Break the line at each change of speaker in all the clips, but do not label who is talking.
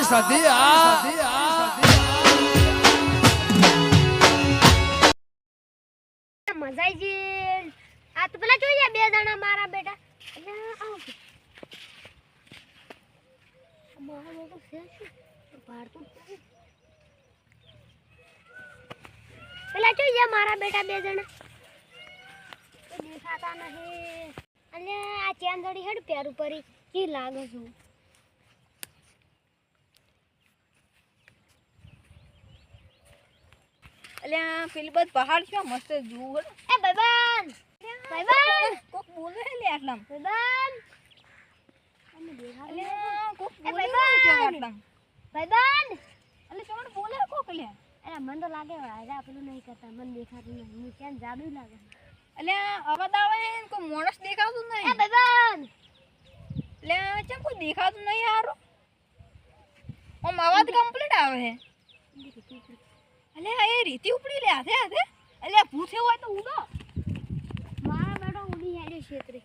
સધી
મજાઈ આ તો પેલા જોઈએ બે જણા મારા બેટા મારા બેટો છે ભારતું પેલા જોઈએ મારા બેટા બે જણા દેખાતા નહીં અને આ ચેંદડી હેડ પેર ઉપર કી લાગે છું
અલ્યા પેલી બધ પહાડ છે મસ્ત જુઓ
એ ભાઈબંધ ભાઈબંધ
કોક બોલે લે આટલામ
ભાઈબંધ
અલ્યા કોક
એ
બોલે
ભાઈબંધ
છે આટલામ
ભાઈબંધ
અલ્યા તમને બોલે કોક લે
અરે મન તો લાગે વાયરા પેલું નહીં કરતા મન દેખાતું નહીં હું ક્યાં જાદુ લાગે
અલ્યા અવાજ આવે ને કોઈ માણસ દેખાતું
એ
નહીં
ભાઈબંધ
અલ્યા ચમ કોઈ દેખાતું નહીં હારો ઓમ અવાજ કમ્પ્લીટ આવે હે અલ્યા એ રીતિ ઉપડી લે હાથે હાથે અલ્યા ભૂસે હોય તો ઉડો
મારા બેટો ઉડી હેડે ક્ષેત્રે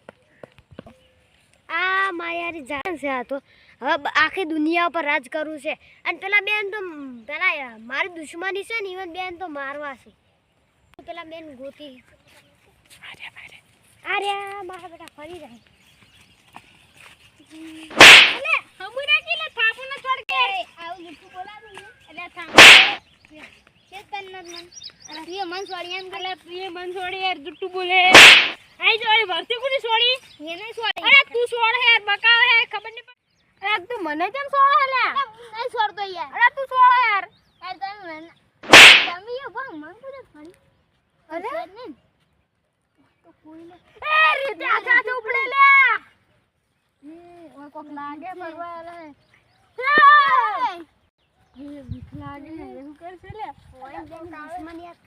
આ માયારી જાન છે આ તો હવે આખી દુનિયા પર રાજ કરવું છે અને પેલા બેન તો પેલા મારી દુશ્મની છે ને ઈવન બેન તો મારવા છે પેલા બેન ગોતી અરે મારા બેટા ફરી જાય અલે હમુ રાખી લે થાપુ ન છોડ કે આવું જુઠ્ઠું બોલાવું એટલે થાપુ ચેતન ન મન અરે પ્રિય મન છોડી એમ કે પ્રિય મન છોડી યાર જુઠ્ઠું બોલે આઈ જોઈ ભરતી કોની છોડી એ નહીં છોડી અરે તું છોડ હે બકાવ હે ખબર નહીં અરે તું મને કેમ છોડ હે લે નહીં છોડતો યાર અરે તું છોડ યાર અરે તમે એ ભાગ મન તો ફરી અરે તો કોઈ ને એ રીતે આછા ઉપડે લે ઓય કોક લાગે ફરવા લે એ બીક લાગે એવું કરશે લે ઓય દુશ્મન યાર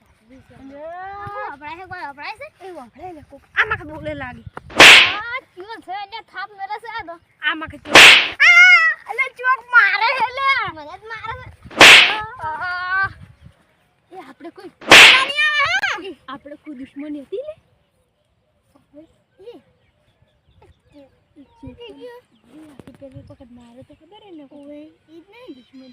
અપડાય છે કોઈ અપડાય છે એ અપડાય લે કોક આમાં કે બોલે લાગે આ ક્યું છે ને થાપ મેરે છે આ તો આમાં કે ચોક અલે ચોક મારે હે લે મને જ મારે એ આપણે કોઈ નહીં આવે આપણે કોઈ દુશ્મની હતી લે પકડ મારે તો ખબર હે ને કોઈ ઈ જ નહીં દુશ્મન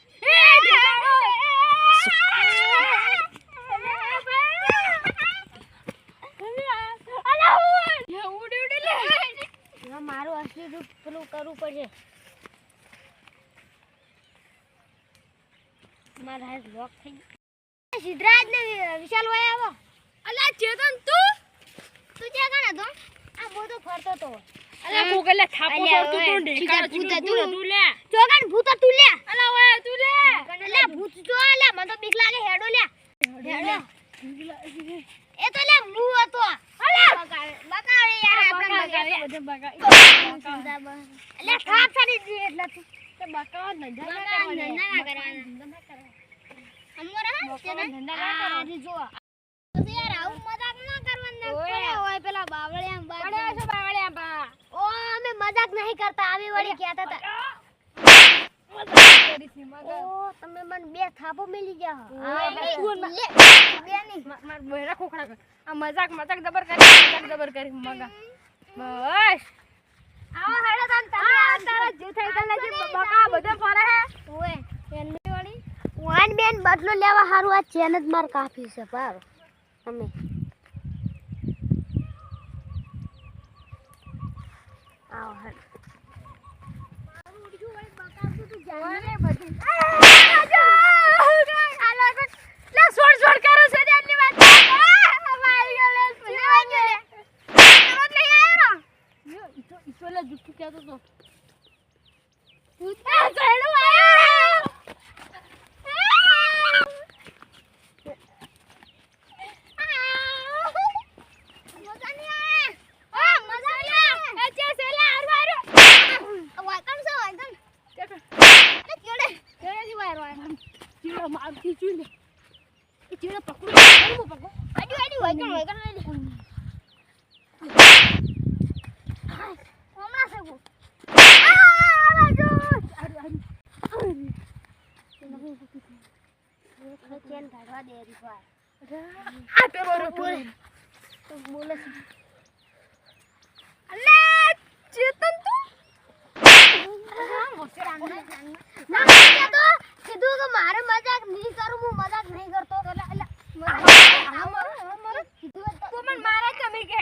મારું અસલી રૂપ પેલું કરવું પડશે મારા હાથ લોક થઈ ગયો સિદ્ધરાજ ને વિશાલ ભાઈ આવો અલા ચેતન તું ક્યાં ગણ હતો આ બોતો ફરતો તો
અલ્યા કોકલે થાપો છોડતો તો ઢેકા તું લે
ચોગન ભૂત તું લે
અલા ઓય તું લે
અલ્યા ભૂત જો અલ્યા મને તો બીક લાગે હેડો લે હેડો એ તો લે મુ હતો અલ્યા બકાવે યાર આપણે
બગા
અલ્યા થાપ સારી દી એટલે તું
તે બકા
ધંધા કરવાના અમારા ધંધા જો યાર આવું મજાક ના કરવાનું ઓય પેલા બાવળિયા
પડ્યા છો બાવળિયા બા
ઓ અમે મજાક નહીં કરતા આવી વળી કહેતા હતા ઓ તમે મને બે થાપો મેલી ગયા બે ની
માર બોયરા ખોખડા આ મજાક જબર કરી મગા બસ
આવો હેડો તન તમે
તારા જે થઈ ગયેલા જે બકા બધે ફરે હે
ઓય એની વળી વાન બેન બદલો લેવા હારું આ ચેન જ માર કાફી છે પાર તમે આવો હેડો મારું ઉડ્યું વળી બકાવતું તું જાને બધી
છોડ કરો છે આટલી વાત મારી ગલે ઈસોલા જુઠ્ઠું કહેતો તો પૂછા ચડો આયો
મજા નહીં આવે મજા નહીં આવે
એ સેલા આરવારો
વાકમ છે વાકમ એ કેડે
કેડે વાયરો આયો ચીડો મારતી ચીડે એ ચીડો પકડો પકડો
આડી વાકમ હમણાં છે ગો ચેન કાઢવા દે રીવા
આ પેલો બોલે
તો બોલે
અલ્લા ચેતન તું
ના કહેતો કીધું કે મારે મજાક નહીં કરું હું મજાક નહીં કરતો તું મને મારા કમી કે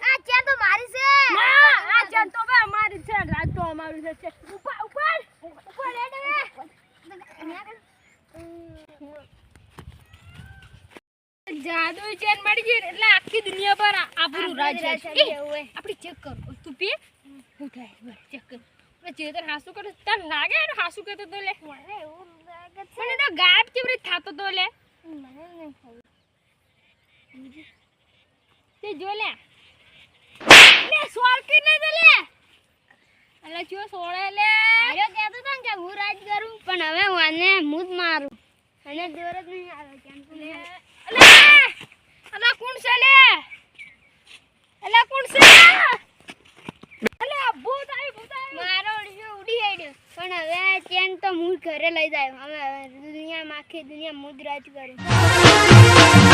આ ચેન તો મારી છે ના આ ચેન તો બે અમારી છે રાત તો અમારી છે ઉપર ઉપર ઉપર હેડે જાદુ ચેન મળી ગઈ એટલે આખી દુનિયા પર આપણું રાજ છે આપણે ચેક કરો તું પી હું થાય બસ ચેક કર ચેતર હાસુ કરે તને લાગે ને હાસુ કરતો તો લે મને એવું લાગે છે મને તો ગાયબ કેવી રીતે થાતો તો લે મને નહીં ખબર તે જો લે લે સોળ કે ન દે લે અલે ચો સોળે લે આયો કહેતો તો કે હું રાજ કરું પણ હવે હું આને મુદ મારું અને દોર જ નહીં આવે કેમ તો લે અલે કોણ છે લે અલે કોણ છે અલે ભૂત આવી મારો ઉડી હેડ્યો પણ હવે ચેન તો હું ઘરે લઈ જાય હવે દુનિયામાં આખી દુનિયા મુદ રાજ કરું